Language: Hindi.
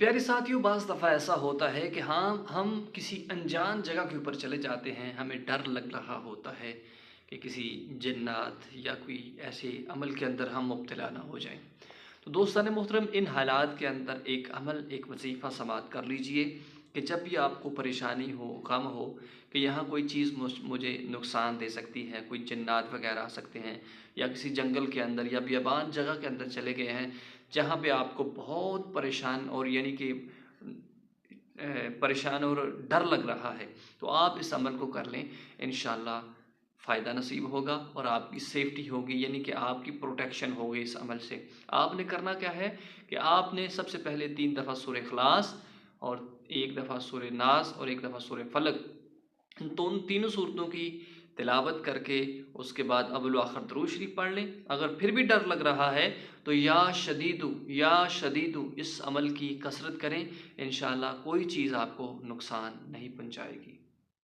प्यारे साथियों, बाज़ दफ़ा ऐसा होता है कि हाँ, हम किसी अनजान जगह के ऊपर चले जाते हैं, हमें डर लग रहा होता है कि किसी जिन्नात या कोई ऐसे अमल के अंदर हम मुब्तला ना हो जाएं। तो दोस्तान मोहतरम, इन हालात के अंदर एक अमल, एक वजीफ़ा समाअत कर लीजिए कि जब भी आपको परेशानी हो, गम हो कि यहाँ कोई चीज़ मुझे नुकसान दे सकती है, कोई जिन्नात वगैरह आ सकते हैं, या किसी जंगल के अंदर या बियाबान जगह के अंदर चले गए हैं जहाँ पे आपको बहुत परेशान और यानी कि परेशान और डर लग रहा है, तो आप इस अमल को कर लें। इंशाअल्लाह फ़ायदा नसीब होगा और आपकी सेफ्टी होगी, यानी कि आपकी प्रोटेक्शन होगी इस अमल से। आपने करना क्या है कि आपने सबसे पहले 3 दफ़ा सूरह इखलास और 1 दफ़ा सूरह नास और 1 दफ़ा सूरह फलक, इन तीनों सूरतों की तिलावत करके उसके बाद अव्वल व आखिर दुरूद शरीफ पढ़ लें। अगर फिर भी डर लग रहा है तो या शदीदु इस अमल की कसरत करें। इंशाअल्लाह कोई चीज़ आपको नुकसान नहीं पहुँचाएगी।